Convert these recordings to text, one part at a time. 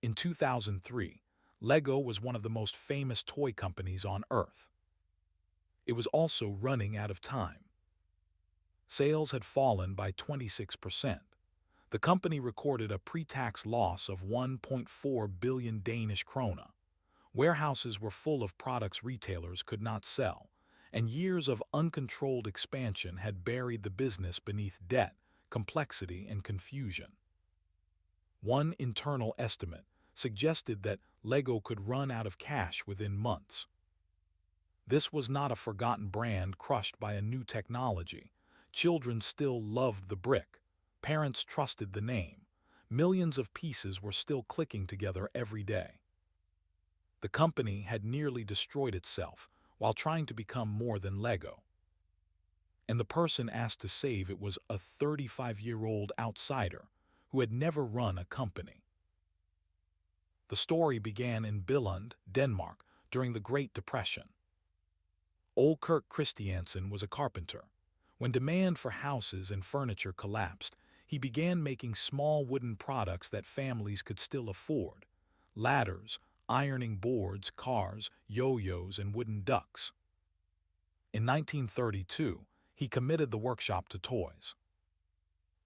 In 2003, Lego was one of the most famous toy companies on Earth. It was also running out of time. Sales had fallen by 26%. The company recorded a pre-tax loss of 1.4 billion Danish krone. Warehouses were full of products retailers could not sell, and years of uncontrolled expansion had buried the business beneath debt, complexity, and confusion. One internal estimate suggested that Lego could run out of cash within months. This was not a forgotten brand crushed by a new technology. Children still loved the brick. Parents trusted the name. Millions of pieces were still clicking together every day. The company had nearly destroyed itself while trying to become more than Lego. And the person asked to save it was a 35-year-old outsider who had never run a company. The story began in Billund, Denmark, during the Great Depression. Ole Kirk Christiansen was a carpenter. When demand for houses and furniture collapsed, he began making small wooden products that families could still afford: ladders, ironing boards, cars, yo-yos, and wooden ducks. In 1932, he committed the workshop to toys.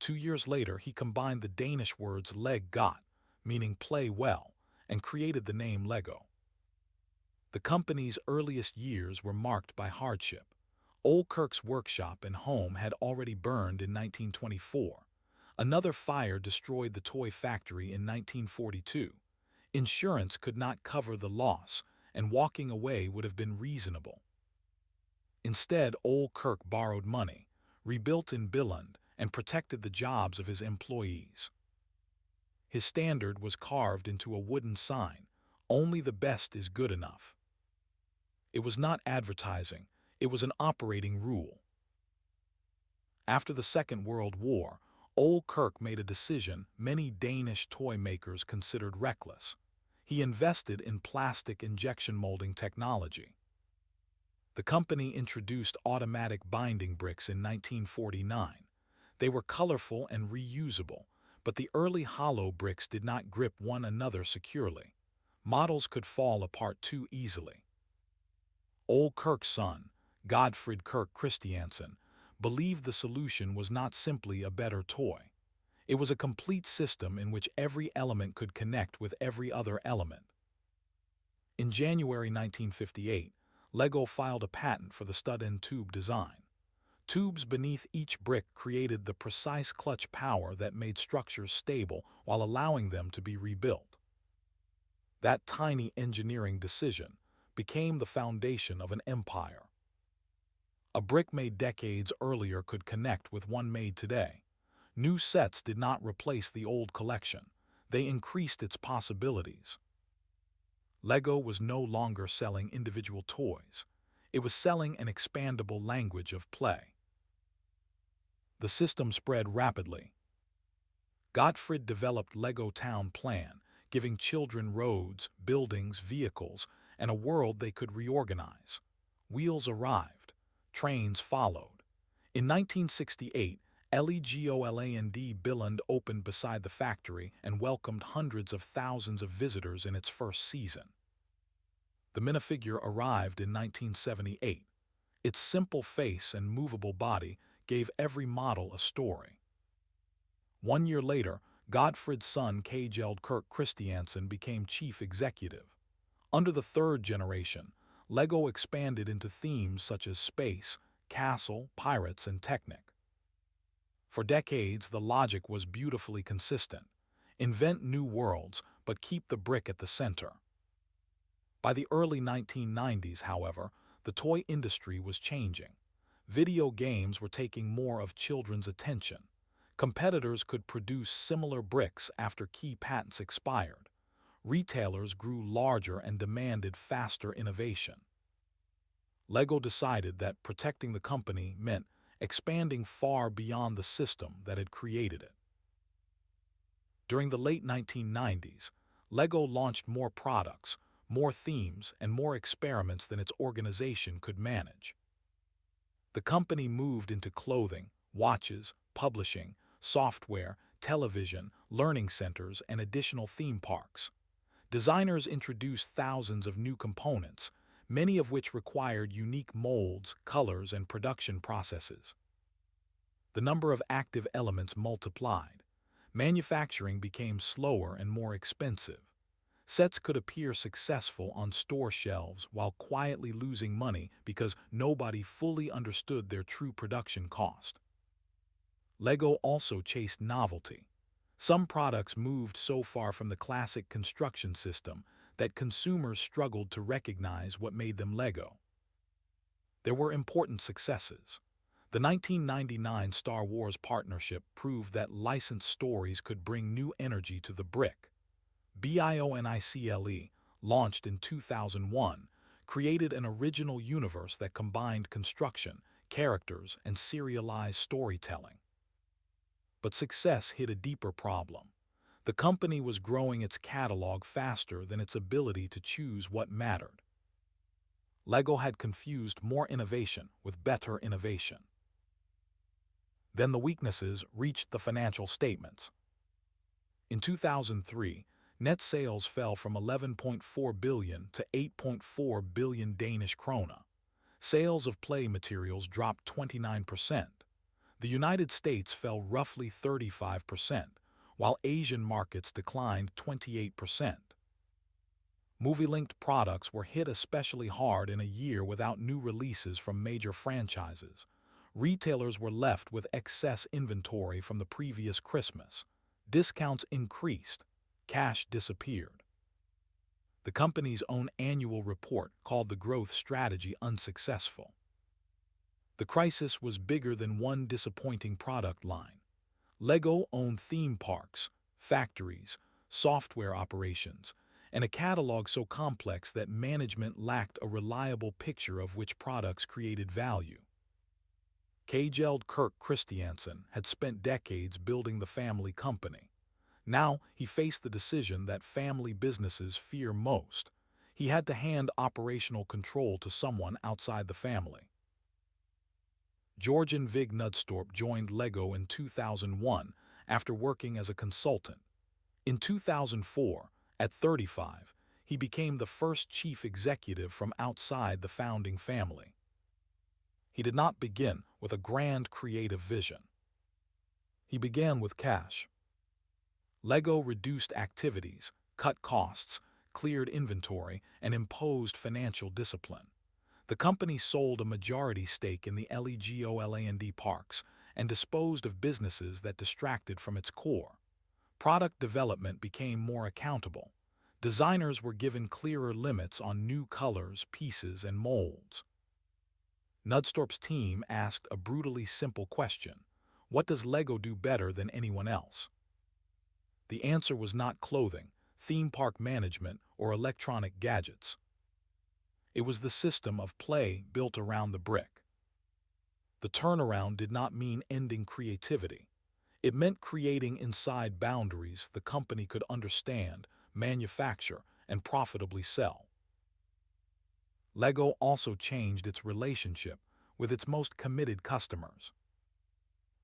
2 years later, he combined the Danish words leg godt, meaning play well, and created the name Lego. The company's earliest years were marked by hardship. Ole Kirk's workshop and home had already burned in 1924. Another fire destroyed the toy factory in 1942. Insurance could not cover the loss, and walking away would have been reasonable. Instead, Ole Kirk borrowed money, rebuilt in Billund, and protected the jobs of his employees. His standard was carved into a wooden sign: only the best is good enough. It was not advertising, it was an operating rule. After the Second World War, Ole Kirk made a decision many Danish toy makers considered reckless. He invested in plastic injection molding technology. The company introduced automatic binding bricks in 1949. They were colorful and reusable, but the early hollow bricks did not grip one another securely. Models could fall apart too easily. Ole Kirk's son, Godfred Kirk Christiansen, believed the solution was not simply a better toy. It was a complete system in which every element could connect with every other element. In January 1958, Lego filed a patent for the stud-end tube design. Tubes beneath each brick created the precise clutch power that made structures stable while allowing them to be rebuilt. That tiny engineering decision became the foundation of an empire. A brick made decades earlier could connect with one made today. New sets did not replace the old collection. They increased its possibilities. Lego was no longer selling individual toys. It was selling an expandable language of play. The system spread rapidly. Godfred developed Lego Town Plan, giving children roads, buildings, vehicles, and a world they could reorganize. Wheels arrived. Trains followed. In 1968, Legoland Billund opened beside the factory and welcomed hundreds of thousands of visitors in its first season. The minifigure arrived in 1978. Its simple face and movable body gave every model a story. 1 year later, Godfred's son Kjeld Kirk Christiansen became chief executive. Under the third generation, Lego expanded into themes such as space, castle, pirates, and Technic. For decades, the logic was beautifully consistent: invent new worlds, but keep the brick at the center. By the early 1990s, however, the toy industry was changing. Video games were taking more of children's attention. Competitors could produce similar bricks after key patents expired. Retailers grew larger and demanded faster innovation. Lego decided that protecting the company meant expanding far beyond the system that had created it. During the late 1990s, Lego launched more products, more themes, and more experiments than its organization could manage. The company moved into clothing, watches, publishing, software, television, learning centers, and additional theme parks. Designers introduced thousands of new components, many of which required unique molds, colors, and production processes. The number of active elements multiplied. Manufacturing became slower and more expensive. Sets could appear successful on store shelves while quietly losing money because nobody fully understood their true production cost. Lego also chased novelty. Some products moved so far from the classic construction system that consumers struggled to recognize what made them Lego. There were important successes. The 1999 Star Wars partnership proved that licensed stories could bring new energy to the brick. Billund, launched in 2001, created an original universe that combined construction, characters, and serialized storytelling. But success hit a deeper problem. The company was growing its catalog faster than its ability to choose what mattered. Lego had confused more innovation with better innovation. Then the weaknesses reached the financial statements. In 2003, net sales fell from 11.4 billion to 8.4 billion Danish krone. Sales of play materials dropped 29%. The United States fell roughly 35%, while Asian markets declined 28%. Movie-linked products were hit especially hard in a year without new releases from major franchises. Retailers were left with excess inventory from the previous Christmas. Discounts increased. Cash disappeared. The company's own annual report called the growth strategy unsuccessful. The crisis was bigger than one disappointing product line. Lego owned theme parks, factories, software operations, and a catalog so complex that management lacked a reliable picture of which products created value. Kjeld Kirk Christiansen had spent decades building the family company. Now he faced the decision that family businesses fear most. He had to hand operational control to someone outside the family. Jørgen Vig Knudstorp joined Lego in 2001 after working as a consultant. In 2004, at 35, he became the first chief executive from outside the founding family. He did not begin with a grand creative vision. He began with cash. Lego reduced activities, cut costs, cleared inventory, and imposed financial discipline. The company sold a majority stake in the Legoland parks and disposed of businesses that distracted from its core. Product development became more accountable. Designers were given clearer limits on new colors, pieces, and molds. Knudstorp's team asked a brutally simple question: what does Lego do better than anyone else? The answer was not clothing, theme park management, or electronic gadgets. It was the system of play built around the brick. The turnaround did not mean ending creativity. It meant creating inside boundaries the company could understand, manufacture, and profitably sell. Lego also changed its relationship with its most committed customers.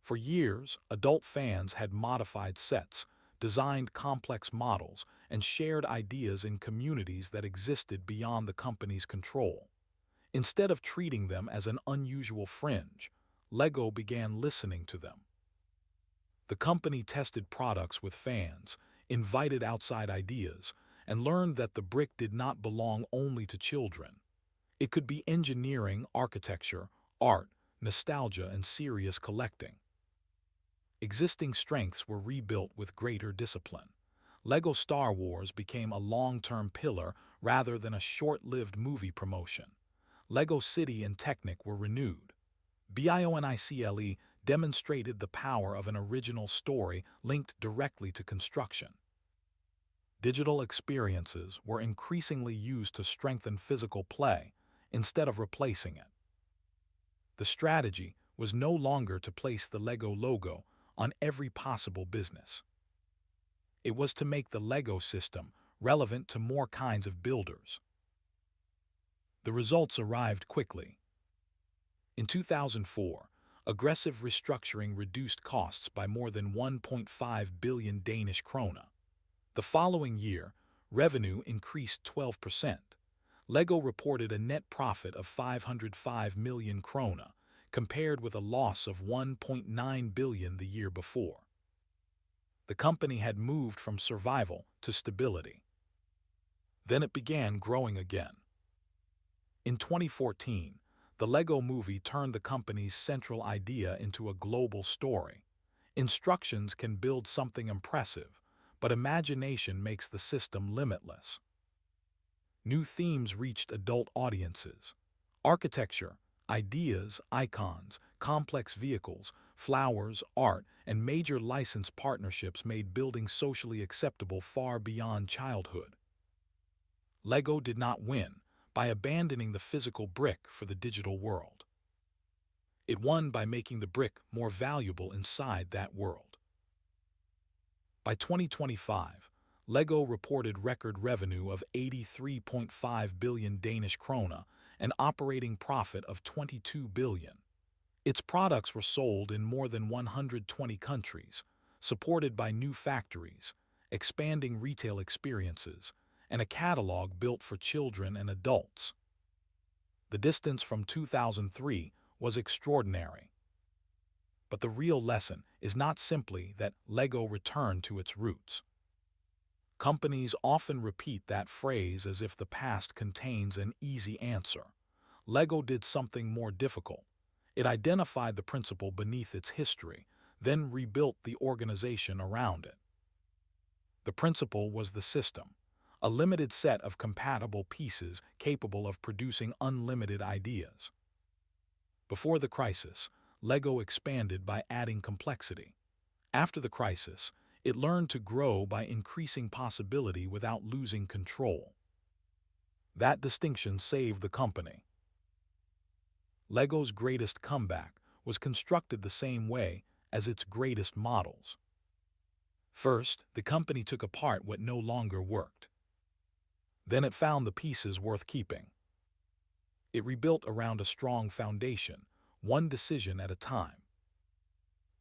For years, adult fans had modified sets, designed complex models, and shared ideas in communities that existed beyond the company's control. Instead of treating them as an unusual fringe, Lego began listening to them. The company tested products with fans, invited outside ideas, and learned that the brick did not belong only to children. It could be engineering, architecture, art, nostalgia, and serious collecting. Existing strengths were rebuilt with greater discipline. Lego Star Wars became a long-term pillar rather than a short-lived movie promotion. Lego City and Technic were renewed. Billund demonstrated the power of an original story linked directly to construction. Digital experiences were increasingly used to strengthen physical play instead of replacing it. The strategy was no longer to place the Lego logo on every possible business. It was to make the Lego system relevant to more kinds of builders. The results arrived quickly. In 2004, aggressive restructuring reduced costs by more than 1.5 billion Danish krone. The following year, Revenue increased 12%. Lego reported a net profit of 505 million krona, compared with a loss of 1.9 billion the year before. The company had moved from survival to stability. Then it began growing again. In 2014, the Lego Movie turned the company's central idea into a global story. Instructions can build something impressive, but imagination makes the system limitless. New themes reached adult audiences. Architecture, ideas, icons, complex vehicles, flowers, art, and major license partnerships made building socially acceptable far beyond childhood. Lego did not win by abandoning the physical brick for the digital world. It won by making the brick more valuable inside that world. By 2025, Lego reported record revenue of 83.5 billion Danish krona and operating profit of 22 billion. Its products were sold in more than 120 countries, supported by new factories, expanding retail experiences, and a catalog built for children and adults. The distance from 2003 was extraordinary. But the real lesson is not simply that Lego returned to its roots. Companies often repeat that phrase as if the past contains an easy answer. Lego did something more difficult. It identified the principle beneath its history, then rebuilt the organization around it. The principle was the system, a limited set of compatible pieces capable of producing unlimited ideas. Before the crisis, Lego expanded by adding complexity. After the crisis, it learned to grow by increasing possibility without losing control. That distinction saved the company. Lego's greatest comeback was constructed the same way as its greatest models. First, the company took apart what no longer worked. Then it found the pieces worth keeping. It rebuilt around a strong foundation, one decision at a time.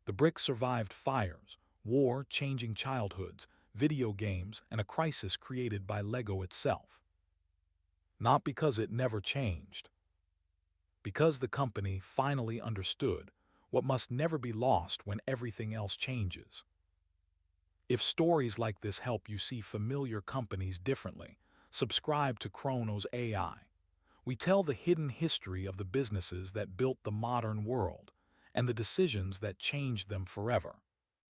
The brick survived fires, war changing childhoods, video games, and a crisis created by Lego itself. Not because it never changed. Because the company finally understood what must never be lost when everything else changes. If stories like this help you see familiar companies differently, subscribe to Chronos AI. We tell the hidden history of the businesses that built the modern world and the decisions that changed them forever.